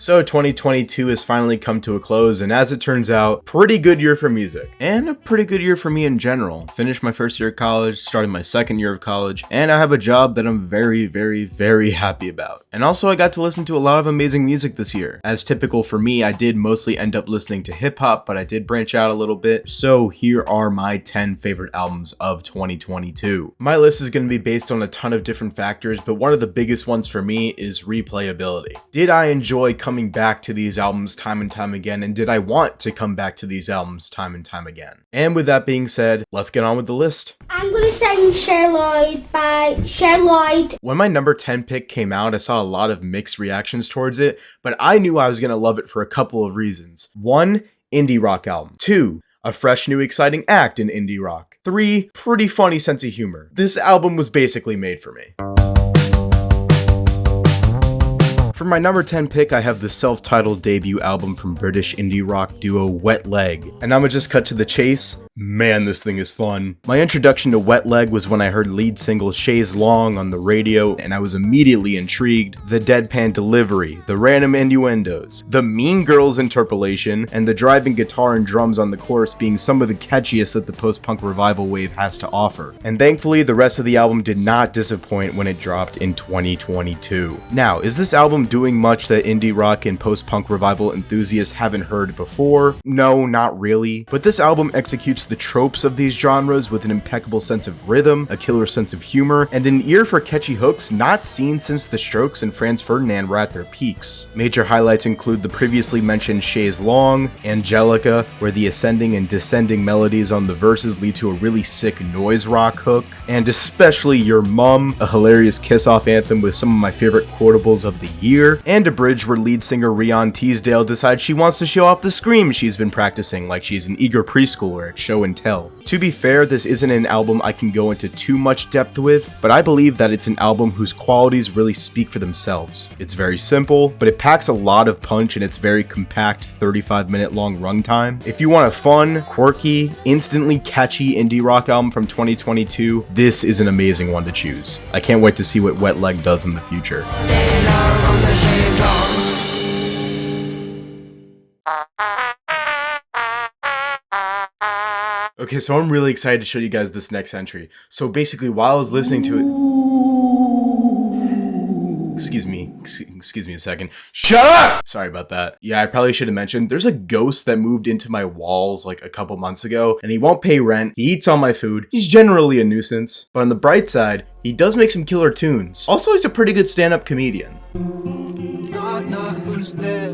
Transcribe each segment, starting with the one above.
So 2022 has finally come to a close, and as it turns out, pretty good year for music. And a pretty good year for me in general. Finished my first year of college, started my second year of college, and I have a job that I'm very, very, very happy about. And also I got to listen to a lot of amazing music this year. As typical for me, I did mostly end up listening to hip hop, but I did branch out a little bit. So here are my 10 favorite albums of 2022. My list is going to be based on a ton of different factors, but one of the biggest ones for me is replayability. Did I enjoy coming back to these albums time and time again, and did I want to come back to these albums time and time again? And with that being said, let's get on with the list. I'm gonna sing Cher Lloyd by Cher Lloyd. When my number 10 pick came out, I saw a lot of mixed reactions towards it, but I knew I was gonna love it for a couple of reasons. 1, indie rock album. 2, a fresh, new, exciting act in indie rock. 3, pretty funny sense of humor. This album was basically made for me. For my number 10 pick, I have the self-titled debut album from British indie rock duo Wet Leg. And I'ma just cut to the chase. Man, this thing is fun. My introduction to Wet Leg was when I heard lead single Chaise Long on the radio, and I was immediately intrigued. The deadpan delivery, the random innuendos, the Mean Girls interpolation, and the driving guitar and drums on the chorus being some of the catchiest that the post-punk revival wave has to offer. And thankfully, the rest of the album did not disappoint when it dropped in 2022. Now, is this album doing much that indie rock and post-punk revival enthusiasts haven't heard before? No, not really. But this album executes the tropes of these genres with an impeccable sense of rhythm, a killer sense of humor, and an ear for catchy hooks not seen since the Strokes and Franz Ferdinand were at their peaks. Major highlights include the previously mentioned Chaise Long, Angelica, where the ascending and descending melodies on the verses lead to a really sick noise rock hook, and especially Your Mum, a hilarious kiss-off anthem with some of my favorite quotables of the year, and a bridge where lead singer Rian Teasdale decides she wants to show off the scream she's been practicing like she's an eager preschooler at show and tell. To be fair, this isn't an album I can go into too much depth with, but I believe that it's an album whose qualities really speak for themselves. It's very simple, but it packs a lot of punch in its very compact 35-minute long runtime. If you want a fun, quirky, instantly catchy indie rock album from 2022, this is an amazing one to choose. I can't wait to see what Wet Leg does in the future. Okay, so I'm really excited to show you guys this next entry. So basically, while I was listening to it... Excuse me a second. Shut up! Sorry about that. Yeah, I probably should have mentioned, there's a ghost that moved into my walls like a couple months ago, and he won't pay rent, he eats all my food, he's generally a nuisance. But on the bright side, he does make some killer tunes. Also, he's a pretty good stand-up comedian. Knock, who's there?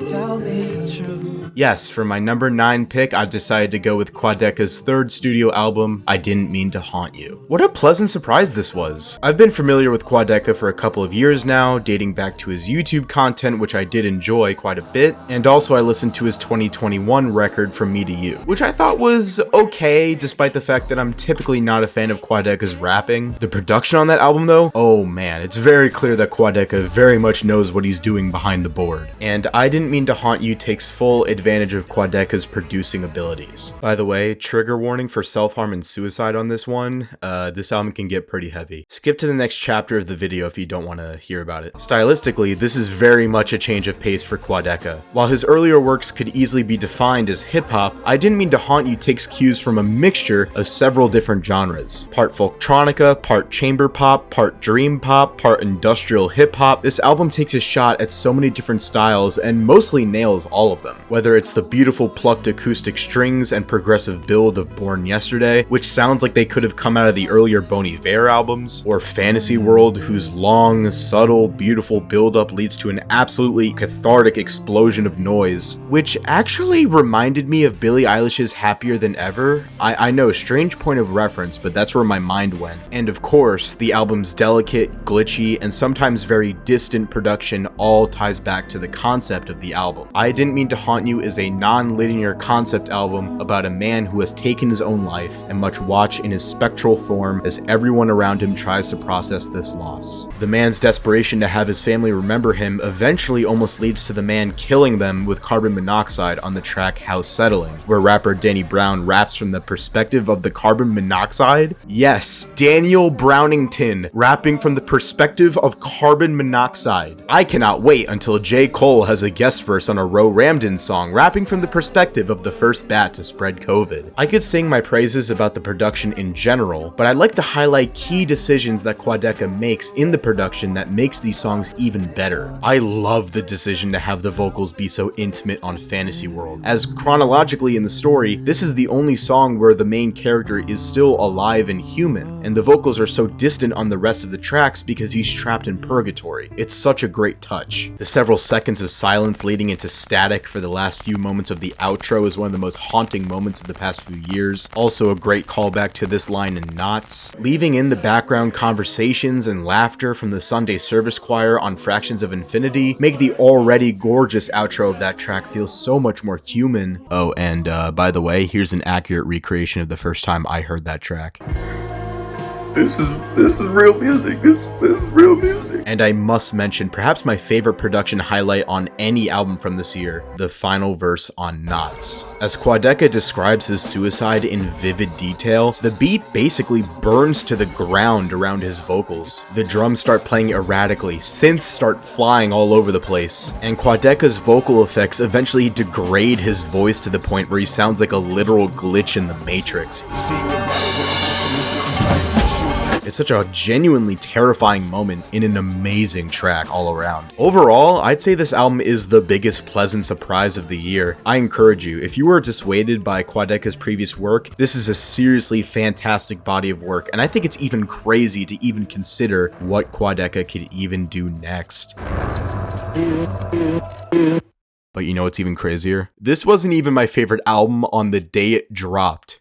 Tell me the truth. Yes, for my number 9 pick, I've decided to go with Quadeca's third studio album, I Didn't Mean to Haunt You. What a pleasant surprise this was. I've been familiar with Quadeca for a couple of years now, dating back to his YouTube content, which I did enjoy quite a bit, and also I listened to his 2021 record, From Me to You, which I thought was okay, despite the fact that I'm typically not a fan of Quadeca's rapping. The production on that album though, oh man, it's very clear that Quadeca very much knows what he's doing behind the board. And I Didn't Mean to Haunt You takes full advantage of Quadeca's producing abilities. By the way, trigger warning for self-harm and suicide on this one. This album can get pretty heavy. Skip to the next chapter of the video if you don't want to hear about it. Stylistically, this is very much a change of pace for Quadeca. While his earlier works could easily be defined as hip-hop, I Didn't Mean to Haunt You takes cues from a mixture of several different genres. Part folktronica, part chamber pop, part dream pop, part industrial hip-hop. This album takes a shot at so many different styles and mostly nails all of them. Whether it's the beautiful plucked acoustic strings and progressive build of Born Yesterday, which sounds like they could have come out of the earlier Bon Iver albums, or Fantasy World, whose long, subtle, beautiful build-up leads to an absolutely cathartic explosion of noise, which actually reminded me of Billie Eilish's Happier Than Ever. I know, strange point of reference, but that's where my mind went. And of course, the album's delicate, glitchy, and sometimes very distant production all ties back to the concept of the album. well. I Didn't Mean to Haunt You is a non-linear concept album about a man who has taken his own life and much watch in his spectral form as everyone around him tries to process this loss. The man's desperation to have his family remember him eventually almost leads to the man killing them with carbon monoxide on the track House Settling, where rapper Danny Brown raps from the perspective of the carbon monoxide. Yes, Daniel Brownington rapping from the perspective of carbon monoxide. I cannot wait until J. Cole has a guest verse on a Ro Ramden song rapping from the perspective of the first bat to spread COVID. I could sing my praises about the production in general, but I'd like to highlight key decisions that Quadeca makes in the production that makes these songs even better. I love the decision to have the vocals be so intimate on Fantasy World, as chronologically in the story, this is the only song where the main character is still alive and human, and the vocals are so distant on the rest of the tracks because he's trapped in purgatory. It's such a great touch. The several seconds of silence leading into static for the last few moments of the outro is one of the most haunting moments of the past few years. Also a great callback to this line in Knots. Leaving in the background conversations and laughter from the Sunday service choir on Fractions of Infinity make the already gorgeous outro of that track feel so much more human. Oh, and by the way, here's an accurate recreation of the first time I heard that track. This is real music. This is real music. And I must mention perhaps my favorite production highlight on any album from this year, the final verse on Knots. As Quadeca describes his suicide in vivid detail, the beat basically burns to the ground around his vocals. The drums start playing erratically, synths start flying all over the place, and Quadeca's vocal effects eventually degrade his voice to the point where he sounds like a literal glitch in the Matrix. It's such a genuinely terrifying moment in an amazing track all around. Overall, I'd say this album is the biggest pleasant surprise of the year. I encourage you, if you were dissuaded by Quadeca's previous work, this is a seriously fantastic body of work, and I think it's even crazy to even consider what Quadeca could even do next. But you know what's even crazier? This wasn't even my favorite album on the day it dropped.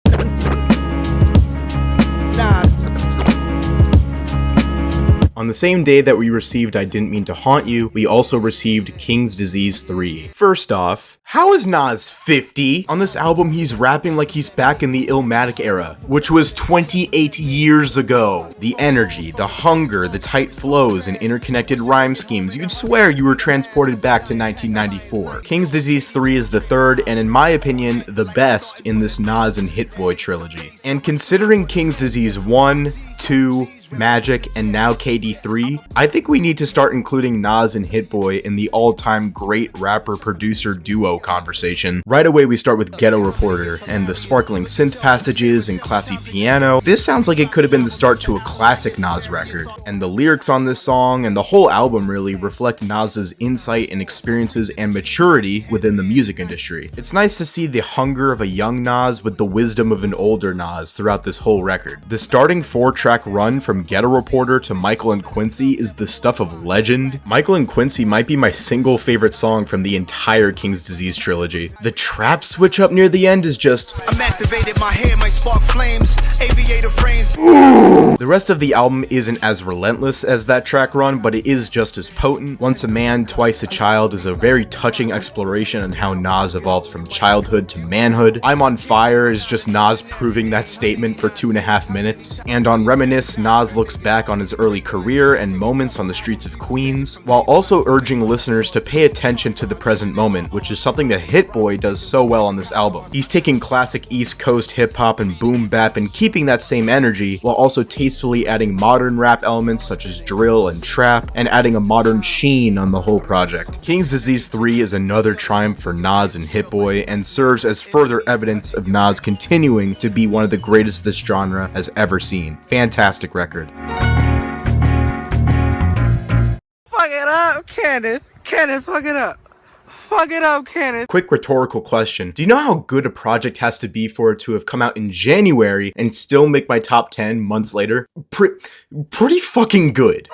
On the same day that we received I Didn't Mean to Haunt You, we also received King's Disease 3. First off, how is Nas 50? On this album, he's rapping like he's back in the Illmatic era, which was 28 years ago. The energy, the hunger, the tight flows, and interconnected rhyme schemes, you'd swear you were transported back to 1994. King's Disease 3 is the third, and in my opinion, the best in this Nas and Hit Boy trilogy. And considering King's Disease 1, 2, Magic, and now KD3, I think we need to start including Nas and Hit Boy in the all-time great rapper-producer duo conversation. Right away we start with Ghetto Reporter, and the sparkling synth passages and classy piano. This sounds like it could have been the start to a classic Nas record, and the lyrics on this song, and the whole album really, reflect Nas's insight and experiences and maturity within the music industry. It's nice to see the hunger of a young Nas with the wisdom of an older Nas throughout this whole record. The starting 4-track run from Ghetto Reporter to Michael and Quincy is the stuff of legend. Michael and Quincy might be my single favorite song from the entire King's Disease trilogy. The trap switch up near the end is just... I'm activated, my hair might spark flames, aviator frames. Ooh. The rest of the album isn't as relentless as that track run, but it is just as potent. Once a Man, Twice a Child is a very touching exploration on how Nas evolves from childhood to manhood. I'm on Fire is just Nas proving that statement for 2.5 minutes. And on Reminisce, Nas looks back on his early career and moments on the streets of Queens, while also urging listeners to pay attention to the present moment, which is something that Hit Boy does so well on this album. He's taking classic East Coast hip-hop and boom bap and keeping that same energy, while also tastefully adding modern rap elements such as drill and trap, and adding a modern sheen on the whole project. King's Disease 3 is another triumph for Nas and Hit Boy, and serves as further evidence of Nas continuing to be one of the greatest this genre has ever seen. Fantastic record. Fuck it up, Kenneth. Kenneth, fuck it up. Fuck it up, Kenneth. Quick rhetorical question. Do you know how good a project has to be for it to have come out in January and still make my top 10 months later? Pretty fucking good.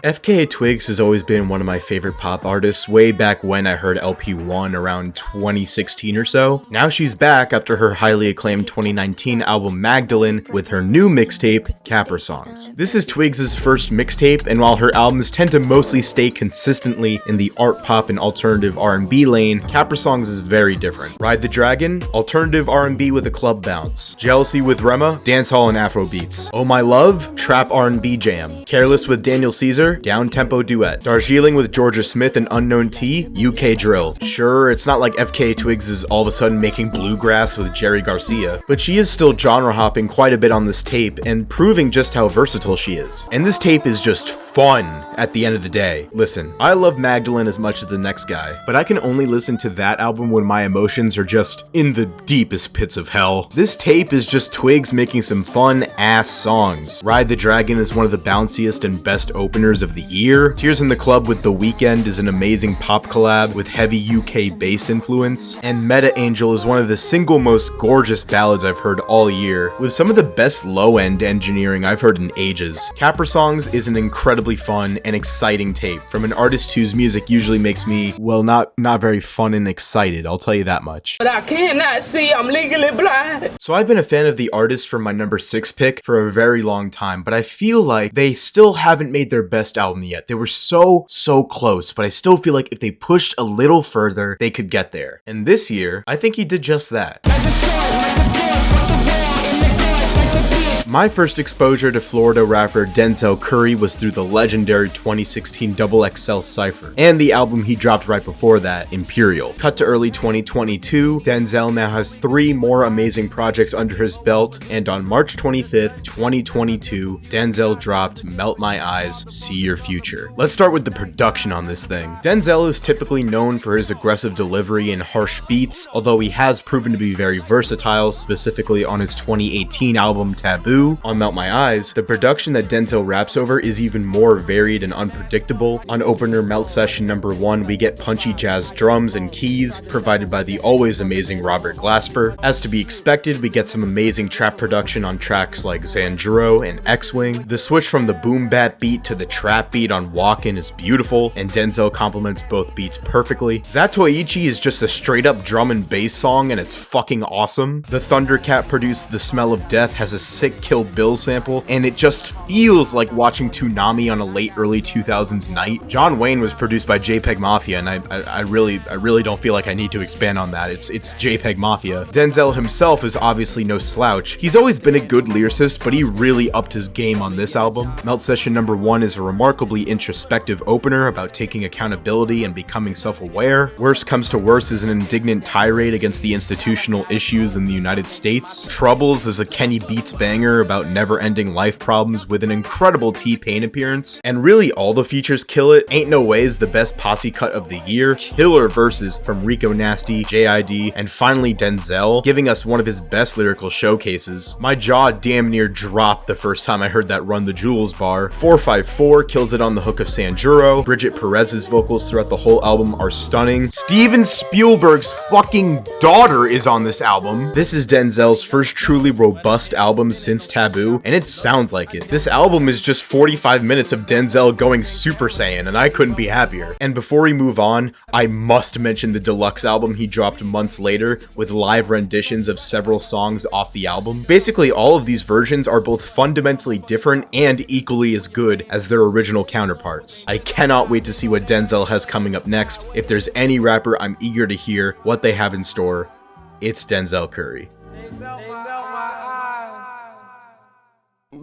FKA Twigs has always been one of my favorite pop artists way back when I heard LP1 around 2016 or so. Now she's back after her highly acclaimed 2019 album Magdalene with her new mixtape, Capper Songs. This is Twigs' first mixtape, and while her albums tend to mostly stay consistently in the art pop and alternative R&B lane, Capper Songs is very different. Ride the Dragon, alternative R&B with a club bounce. Jealousy with Rema, dancehall and Afro beats. Oh My Love, trap R&B jam. Careless with Daniel Caesar, down-tempo duet. Darjeeling with Georgia Smith and Unknown T, UK drill. Sure, it's not like FKA Twigs is all of a sudden making bluegrass with Jerry Garcia, but she is still genre hopping quite a bit on this tape and proving just how versatile she is. And this tape is just fun at the end of the day. Listen, I love Magdalene as much as the next guy, but I can only listen to that album when my emotions are just in the deepest pits of hell. This tape is just Twigs making some fun ass songs. Ride the Dragon is one of the bounciest and best openers of the year. Tears in the Club with The Weeknd is an amazing pop collab with heavy UK bass influence. And Meta Angel is one of the single most gorgeous ballads I've heard all year, with some of the best low-end engineering I've heard in ages. Capper Songs is an incredibly fun and exciting tape from an artist whose music usually makes me, well, not very fun and excited, I'll tell you that much. But I cannot see, I'm legally blind. So I've been a fan of the artist from my number 6 pick for a very long time, but I feel like they still haven't made their best album yet. They were so close, but I still feel like if they pushed a little further, they could get there. And this year, I think he did just that. My first exposure to Florida rapper Denzel Curry was through the legendary 2016 XXL Cypher, and the album he dropped right before that, Imperial. Cut to early 2022, Denzel now has 3 more amazing projects under his belt, and on March 25th, 2022, Denzel dropped Melt My Eyes, See Your Future. Let's start with the production on this thing. Denzel is typically known for his aggressive delivery and harsh beats, although he has proven to be very versatile, specifically on his 2018 album Taboo. On Melt My Eyes, the production that Denzel raps over is even more varied and unpredictable. On opener Melt Session number 1, we get punchy jazz drums and keys, provided by the always amazing Robert Glasper. As to be expected, we get some amazing trap production on tracks like Xanduro and X-Wing. The switch from the boom bap beat to the trap beat on Walkin' is beautiful, and Denzel complements both beats perfectly. Zatoichi is just a straight up drum and bass song, and it's fucking awesome. The Thundercat produced The Smell of Death has a sick Kill Bill sample, and it just feels like watching Toonami on a late early 2000s night. John Wayne was produced by JPEG Mafia, and I really don't feel like I need to expand on that. It's JPEG Mafia. Denzel himself is obviously no slouch. He's always been a good lyricist, but he really upped his game on this album. Melt Session number 1 is a remarkably introspective opener about taking accountability and becoming self-aware. Worst Comes to Worst is an indignant tirade against the institutional issues in the United States. Troubles is a Kenny Beats banger about never-ending life problems with an incredible T-Pain appearance, and really all the features kill it. Ain't No Way is the best posse cut of the year, killer verses from Rico Nasty, JID, and finally Denzel, giving us one of his best lyrical showcases. My jaw damn near dropped the first time I heard that Run the Jewels bar. 454 kills it on the hook of Sanjuro. Bridget Perez's vocals throughout the whole album are stunning. Steven Spielberg's fucking daughter is on this album. This is Denzel's first truly robust album since Taboo, and it sounds like it. This album is just 45 minutes of Denzel going Super Saiyan, and I couldn't be happier. And before we move on, I must mention the deluxe album he dropped months later with live renditions of several songs off the album. Basically, all of these versions are both fundamentally different and equally as good as their original counterparts. I cannot wait to see what Denzel has coming up next. If there's any rapper I'm eager to hear what they have in store, it's Denzel Curry.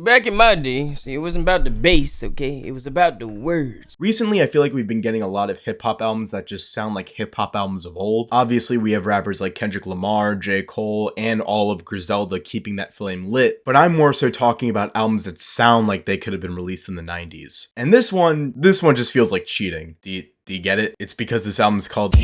Back in my day, see, it wasn't about the bass, okay? It was about the words. Recently, I feel like we've been getting a lot of hip-hop albums that just sound like hip-hop albums of old. Obviously, we have rappers like Kendrick Lamar, J. Cole, and all of Griselda keeping that flame lit, but I'm more so talking about albums that sound like they could have been released in the 90s. And this one just feels like cheating. Do you get it? It's because this album's called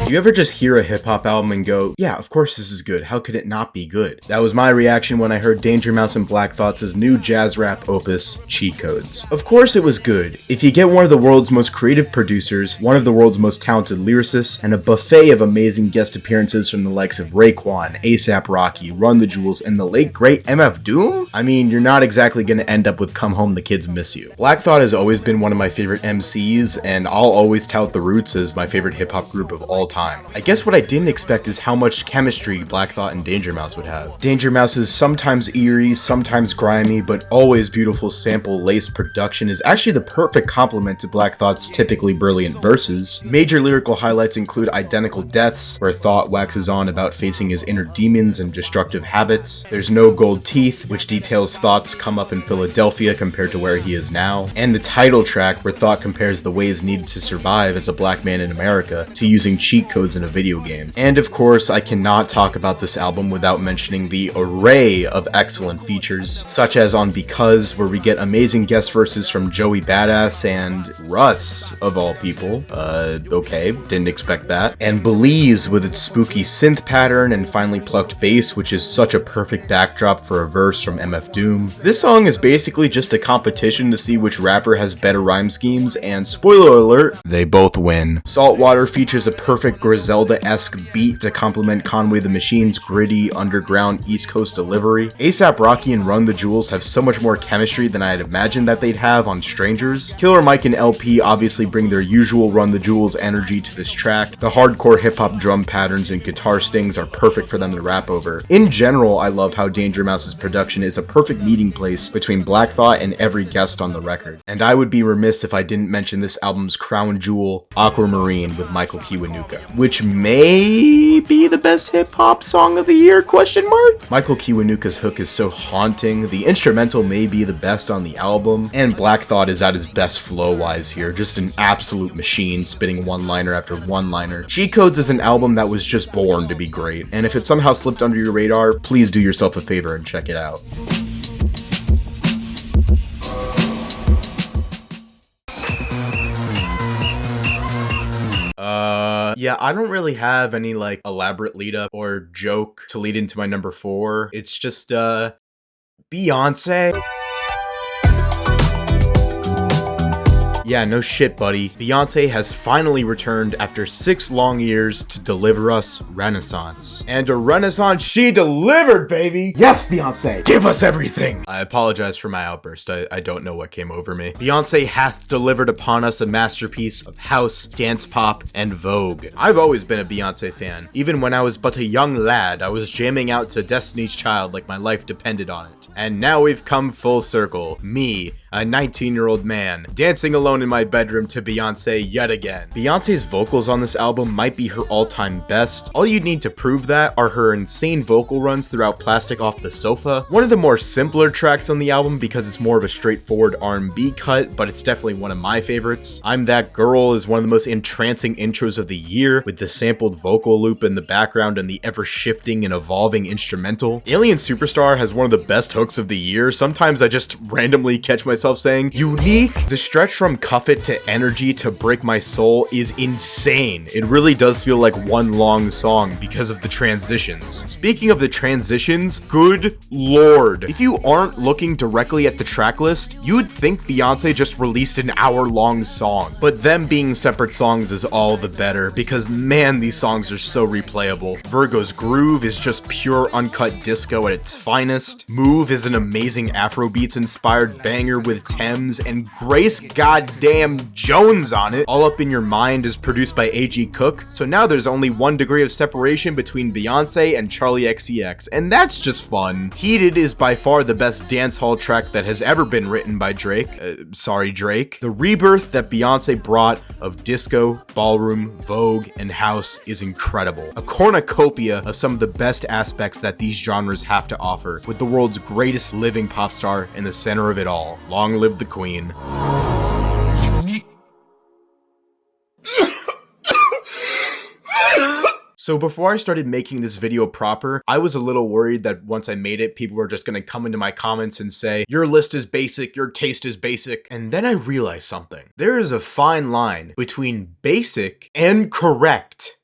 You ever just hear a hip-hop album and go, yeah, of course this is good, how could it not be good? That was my reaction when I heard Danger Mouse and Black Thought's new jazz rap opus, Cheat Codes. Of course it was good. If you get one of the world's most creative producers, one of the world's most talented lyricists, and a buffet of amazing guest appearances from the likes of Raekwon, A$AP Rocky, Run the Jewels, and the late great MF Doom, I mean, you're not exactly gonna end up with Come Home the Kids Miss You. Black Thought has always been one of my favorite MCs, and I'll always tout the Roots as my favorite hip-hop group of all time. I guess what I didn't expect is how much chemistry Black Thought and Danger Mouse would have. Danger Mouse's sometimes eerie, sometimes grimy, but always beautiful sample-laced production is actually the perfect complement to Black Thought's typically brilliant verses. Major lyrical highlights include Identical Deaths, where Thought waxes on about facing his inner demons and destructive habits. There's No Gold Teeth, which details Thought's come up in Philadelphia compared to where he is now. And the title track, where Thought compares the ways needed to survive as a black man in America to using cheat codes in a video game. And of course, I cannot talk about this album without mentioning the array of excellent features, such as on Because, where we get amazing guest verses from Joey Badass and Russ, of all people. Okay, didn't expect that. And Belize with its spooky synth pattern and finely plucked bass, which is such a perfect backdrop for a verse from MF Doom. This song is basically just a competition to see which rapper has better rhyme schemes, and spoiler alert, they both win. Saltwater features a perfect Griselda-esque beat to complement Conway the Machine's gritty, underground East Coast delivery. A$AP Rocky and Run the Jewels have so much more chemistry than I had imagined that they'd have on Strangers. Killer Mike and LP obviously bring their usual Run the Jewels energy to this track. The hardcore hip-hop drum patterns and guitar stings are perfect for them to rap over. In general, I love how Danger Mouse's production is a perfect meeting place between Black Thought and every guest on the record. And I would be remiss if I didn't mention this album's crown jewel, Aquamarine with Michael Kiwanuka, which may be the best hip-hop song of the year, question mark? Michael Kiwanuka's hook is so haunting, the instrumental may be the best on the album, and Black Thought is at his best flow-wise here, just an absolute machine spitting one-liner after one-liner. Cheat Codes is an album that was just born to be great, and if it somehow slipped under your radar, please do yourself a favor and check it out. Yeah, I don't really have any like elaborate lead up or joke to lead into my number 4. It's just Beyonce. Yeah, no shit, buddy. Beyonce has finally returned after 6 long years to deliver us Renaissance. And a Renaissance she delivered, baby! Yes, Beyonce! Give us everything! I apologize for my outburst. I don't know what came over me. Beyonce hath delivered upon us a masterpiece of house, dance pop, and Vogue. I've always been a Beyonce fan. Even when I was but a young lad, I was jamming out to Destiny's Child like my life depended on it. And now we've come full circle. Me, a 19-year-old man, dancing alone in my bedroom to Beyonce yet again. Beyonce's vocals on this album might be her all-time best. All you'd need to prove that are her insane vocal runs throughout Plastic Off the Sofa. One of the more simpler tracks on the album because it's more of a straightforward R&B cut, but it's definitely one of my favorites. I'm That Girl is one of the most entrancing intros of the year, with the sampled vocal loop in the background and the ever-shifting and evolving instrumental. Alien Superstar has one of the best hooks of the year. Sometimes I just randomly catch myself saying unique. The stretch from Cuff It to Energy to Break My Soul is insane. It really does feel like one long song because of the transitions. Speaking of the transitions, good lord. If you aren't looking directly at the track list, you would think Beyonce just released an hour-long song. But them being separate songs is all the better because man, these songs are so replayable. Virgo's Groove is just pure uncut disco at its finest. Move is an amazing Afrobeats inspired banger with Thames and Grace goddamn Jones on it. All Up in Your Mind is produced by A.G. Cook, so now there's only 1 degree of separation between Beyonce and Charlie XCX, and that's just fun. Heated is by far the best dancehall track that has ever been written by Drake. Sorry, Drake. The rebirth that Beyonce brought of disco, ballroom, Vogue, and house is incredible. A cornucopia of some of the best aspects that these genres have to offer, with the world's greatest living pop star in the center of it all. Long live the Queen. So before I started making this video proper, I was a little worried that once I made it, people were just gonna come into my comments and say, your list is basic, your taste is basic. And then I realized something. There is a fine line between basic and correct.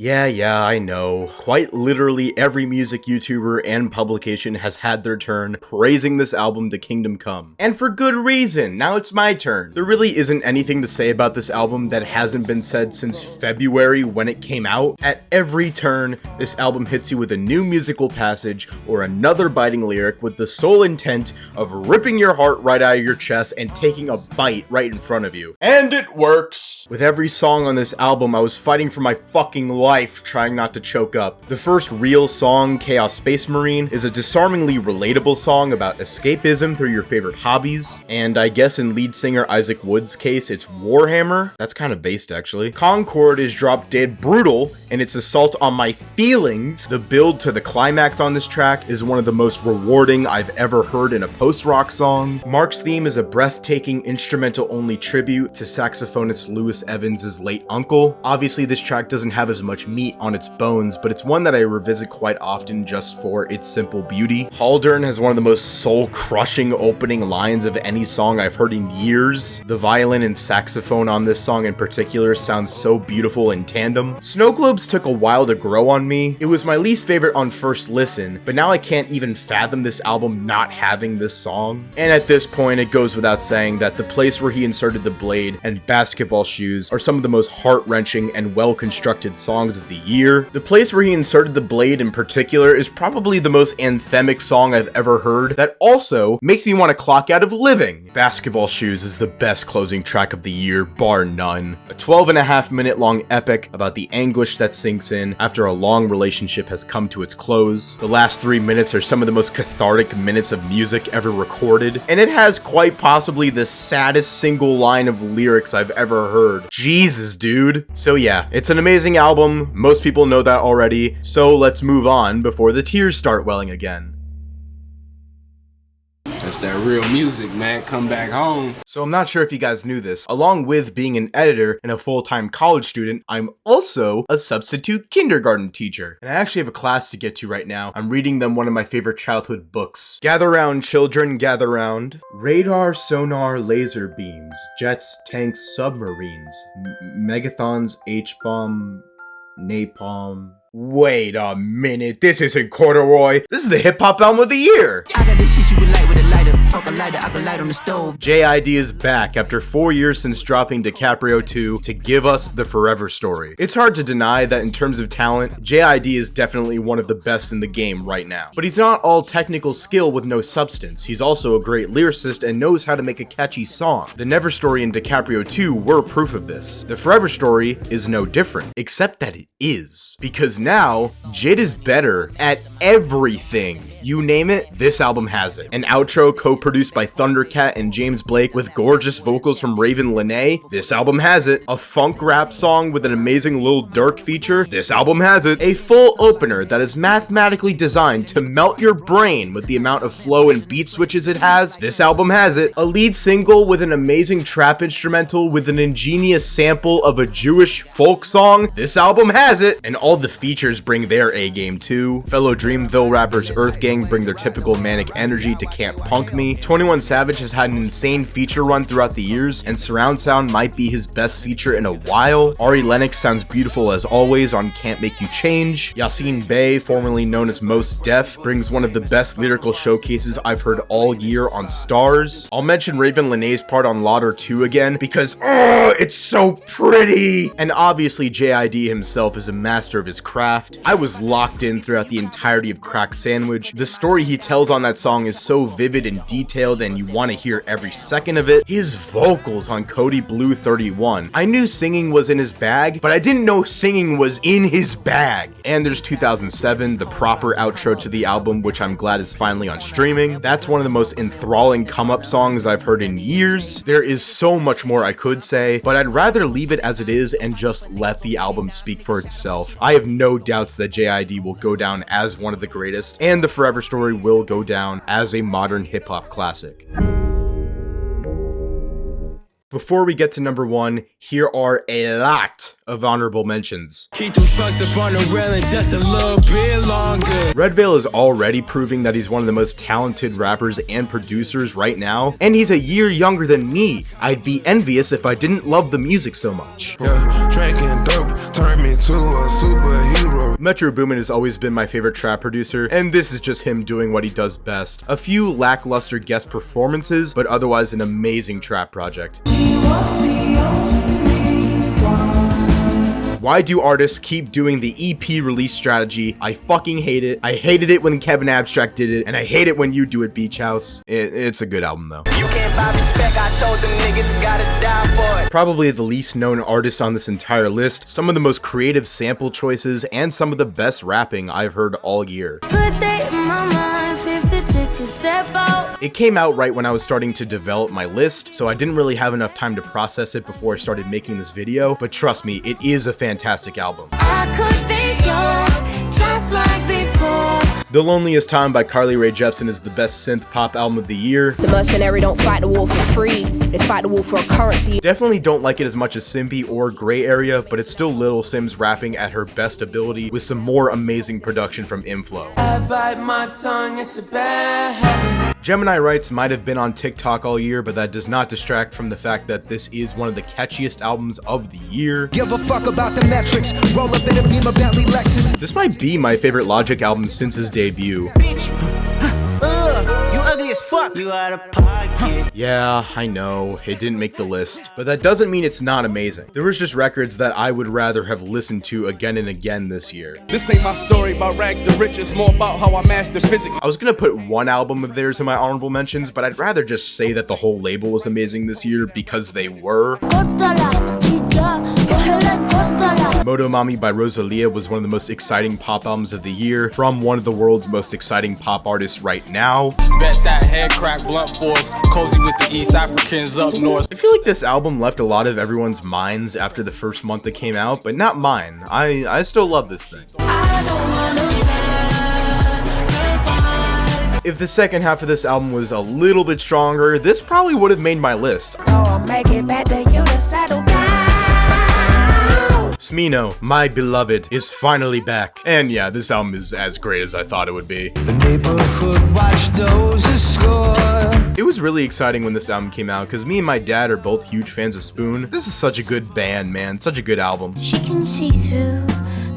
Yeah, I know. Quite literally every music YouTuber and publication has had their turn praising this album to Kingdom Come. And for good reason. Now it's my turn. There really isn't anything to say about this album that hasn't been said since February when it came out. At every turn, this album hits you with a new musical passage or another biting lyric with the sole intent of ripping your heart right out of your chest and taking a bite right in front of you. And it works! With every song on this album, I was fighting for my fucking life trying not to choke up. The first real song, Chaos Space Marine, is a disarmingly relatable song about escapism through your favorite hobbies, and I guess in lead singer Isaac Wood's case, it's Warhammer. That's kind of based actually. Concord is drop dead brutal, and its assault on my feelings. The build to the climax on this track is one of the most rewarding I've ever heard in a post-rock song. Mark's theme is a breathtaking instrumental-only tribute to saxophonist Louis Evans' late uncle. Obviously, this track doesn't have as much meat on its bones, but it's one that I revisit quite often just for its simple beauty. Haldern has one of the most soul-crushing opening lines of any song I've heard in years. The violin and saxophone on this song in particular sounds so beautiful in tandem. Snow Globes took a while to grow on me. It was my least favorite on first listen, but now I can't even fathom this album not having this song. And at this point, it goes without saying that The Place Where He Inserted the Blade and Basketball Shoes are some of the most heart-wrenching and well-constructed songs of the year. The Place Where He Inserted the Blade in particular is probably the most anthemic song I've ever heard that also makes me want to clock out of living. Basketball Shoes is the best closing track of the year, bar none. A 12.5-minute long epic about the anguish that sinks in after a long relationship has come to its close. The last 3 minutes are some of the most cathartic minutes of music ever recorded, and it has quite possibly the saddest single line of lyrics I've ever heard. Jesus, dude. So yeah, it's an amazing album. Most people know that already, so let's move on before the tears start welling again. That's that real music, man. Come back home. So I'm not sure if you guys knew this. Along with being an editor and a full-time college student, I'm also a substitute kindergarten teacher. And I actually have a class to get to right now. I'm reading them one of my favorite childhood books. Gather round, children, gather round. Radar, sonar, laser beams, jets, tanks, submarines, megathons, H-bomb, napalm. Wait a minute, this isn't corduroy. This is the hip-hop album of the year. I got this shit you would light with a lighter. Fuck a lighter, I can light on the stove. JID is back after 4 years since dropping DiCaprio 2 to give us the Forever Story. It's hard to deny that in terms of talent, JID is definitely one of the best in the game right now. But he's not all technical skill with no substance. He's also a great lyricist and knows how to make a catchy song. The Never Story and DiCaprio 2 were proof of this. The Forever Story is no different, except that it is. Because now, Jid is better at everything. You name it, this album has it. An outro co-produced by Thundercat and James Blake with gorgeous vocals from Raven Lene, this album has it. A funk rap song with an amazing Lil Durk feature, this album has it. A full opener that is mathematically designed to melt your brain with the amount of flow and beat switches it has, this album has it. A lead single with an amazing trap instrumental with an ingenious sample of a Jewish folk song, this album has it. And all the features bring their A game too. Fellow Dreamville rappers Earth Gang bring their typical manic energy to Can't Punk Me. 21 Savage has had an insane feature run throughout the years, and surround sound might be his best feature in a while. Ari Lennox sounds beautiful as always on Can't Make You Change. Yasin Bey, formerly known as Most Def, brings one of the best lyrical showcases I've heard all year on Stars. I'll mention Raven Lene's part on Lauder 2 again because, it's so pretty! And obviously JID himself is a master of his craft. I was locked in throughout the entirety of Crack Sandwich. The story he tells on that song is so vivid and detailed and you want to hear every second of it. His vocals on Cody Blue 31. I knew singing was in his bag, but I didn't know singing was in his bag. And there's 2007, the proper outro to the album, which I'm glad is finally on streaming. That's one of the most enthralling come-up songs I've heard in years. There is so much more I could say, but I'd rather leave it as it is and just let the album speak for itself. I have no doubts that JID will go down as one of the greatest, and the Forever Story will go down as a modern hip-hop classic. Before we get to number one, here are a lot of honorable mentions. Keep them trucks up on the railing just a little bit longer. Red Veil is already proving that he's one of the most talented rappers and producers right now, and he's a year younger than me. I'd be envious if I didn't love the music so much. Yeah, drinking dope, turned me to a superhero. Metro Boomin has always been my favorite trap producer, and this is just him doing what he does best. A few lackluster guest performances, but otherwise an amazing trap project. Why do artists keep doing the EP release strategy? I fucking hate it. I hated it when Kevin Abstract did it, and I hate it when you do it, Beach House. It's a good album though. You can't buy respect, I told them niggas gotta die for it. Probably the least known artist on this entire list, some of the most creative sample choices, and some of the best rapping I've heard all year. Good day in my mind, safe to take a step out. It came out right when I was starting to develop my list, so I didn't really have enough time to process it before I started making this video, but trust me, it is a fantastic album. I could be yours, just like before. The Loneliest Time by Carly Rae Jepsen is the best synth pop album of the year. The mercenary don't fight the war for free, they fight the war for a currency. Definitely don't like it as much as Simpy or Gray Area, but it's still Little Sims rapping at her best ability with some more amazing production from Inflow. I bite my tongue, it's a bad habit. Gemini Rights might have been on TikTok all year, but that does not distract from the fact that this is one of the catchiest albums of the year. Give a fuck about the metrics, roll up in a Beamer Bentley Lexus. This might be my favorite Logic album since his debut. Bitch, you ugly as fuck. You out of pocket. Yeah, I know, it didn't make the list, but that doesn't mean it's not amazing. There was just records that I would rather have listened to again and again this year. This ain't my story about rags to riches, more about how I master physics. I was gonna put one album of theirs in my honorable mentions, but I'd rather just say that the whole label was amazing this year because they were. Motomami by Rosalia was one of the most exciting pop albums of the year from one of the world's most exciting pop artists right now. Bet that head crack blunt force, cozy with the East Africans up north. I feel like this album left a lot of everyone's minds after the first month it came out, but not mine. I still love this thing. If the second half of this album was a little bit stronger, this probably would have made my list. Smino, my beloved, is finally back. And yeah, this album is as great as I thought it would be. The neighborhood watch knows a score. It was really exciting when this album came out because me and my dad are both huge fans of Spoon. This is such a good band, man. Such a good album. She can see through,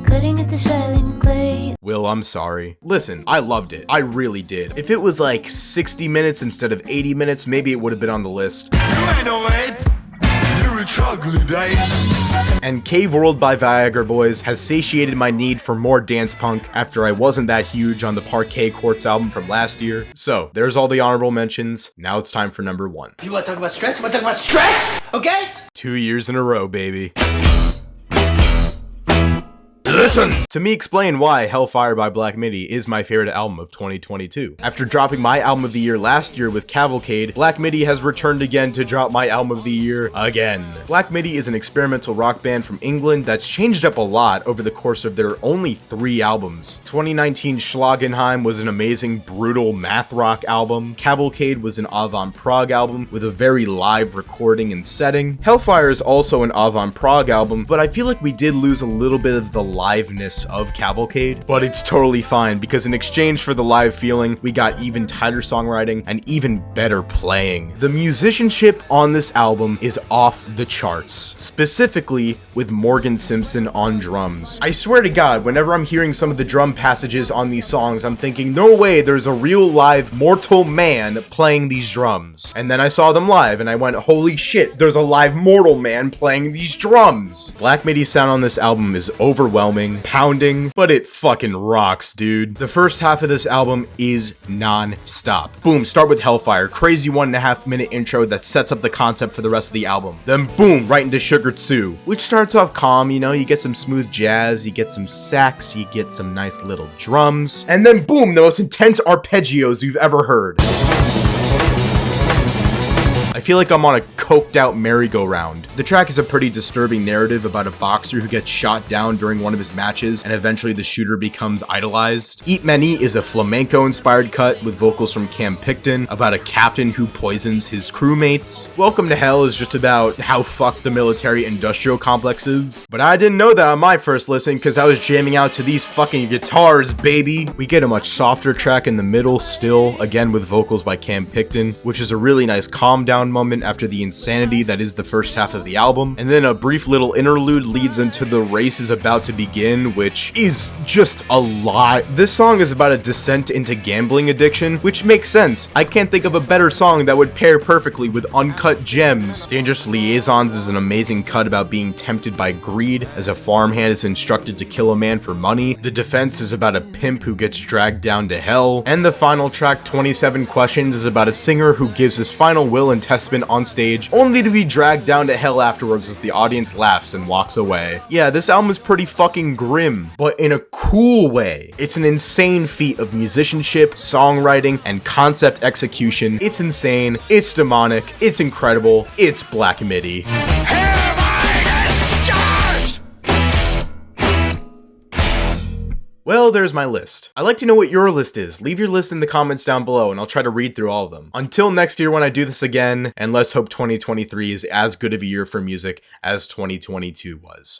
cutting at the silent clay. Will, I'm sorry. Listen, I loved it. I really did. If it was like 60 minutes instead of 80 minutes, maybe it would have been on the list. You ain't no ape. You're a troglodyte. And Cave World by Viagra Boys has satiated my need for more dance punk after I wasn't that huge on the Parquet Courts album from last year. So, there's all the honorable mentions. Now it's time for number one. You wanna talk about stress? You wanna talk about stress? Okay? 2 years in a row, baby. Listen! To me explain why Hellfire by Black Midi is my favorite album of 2022. After dropping my album of the year last year with Cavalcade, Black Midi has returned again to drop my album of the year again. Black Midi is an experimental rock band from England that's changed up a lot over the course of their only 3 albums. 2019 Schlagenheim was an amazing, brutal math rock album. Cavalcade was an avant-prog album with a very live recording and setting. Hellfire is also an avant-prog album, but I feel like we did lose a little bit of the liveness of Cavalcade, but it's totally fine because in exchange for the live feeling, we got even tighter songwriting and even better playing. The musicianship on this album is off the charts, specifically with Morgan Simpson on drums. I swear to God, whenever I'm hearing some of the drum passages on these songs, I'm thinking, no way, there's a real live mortal man playing these drums. And then I saw them live and I went, holy shit, there's a live mortal man playing these drums. Black Midi's sound on this album is overwhelming, pounding, but it fucking rocks, dude. The first half of this album is non-stop. Boom, start with Hellfire, crazy 1.5 minute intro that sets up the concept for the rest of the album. Then boom, right into Sugar Tzu, which starts off calm, you know, you get some smooth jazz, you get some sax, you get some nice little drums, and then boom, the most intense arpeggios you've ever heard. I feel like I'm on a coked out merry-go-round. The track is a pretty disturbing narrative about a boxer who gets shot down during one of his matches and eventually the shooter becomes idolized. Eat Many is a flamenco-inspired cut with vocals from Cam Picton about a captain who poisons his crewmates. Welcome to Hell is just about how fucked the military-industrial complex is. But I didn't know that on my first listen because I was jamming out to these fucking guitars, baby. We get a much softer track in the middle still, again with vocals by Cam Picton, which is a really nice calm down fun moment after the insanity that is the first half of the album, and then a brief little interlude leads into The Race Is About to Begin, which is just a lot. This song is about a descent into gambling addiction, which makes sense. I can't think of a better song that would pair perfectly with Uncut Gems. Dangerous Liaisons is an amazing cut about being tempted by greed, as a farmhand is instructed to kill a man for money. The Defense is about a pimp who gets dragged down to hell. And the final track, 27 Questions, is about a singer who gives his final will and testament on stage, only to be dragged down to hell afterwards as the audience laughs and walks away. Yeah, this album is pretty fucking grim, but in a cool way. It's an insane feat of musicianship, songwriting, and concept execution. It's insane, it's demonic, it's incredible, it's Black Midi. Well, there's my list. I'd like to know what your list is. Leave your list in the comments down below and I'll try to read through all of them. Until next year when I do this again, and let's hope 2023 is as good of a year for music as 2022 was.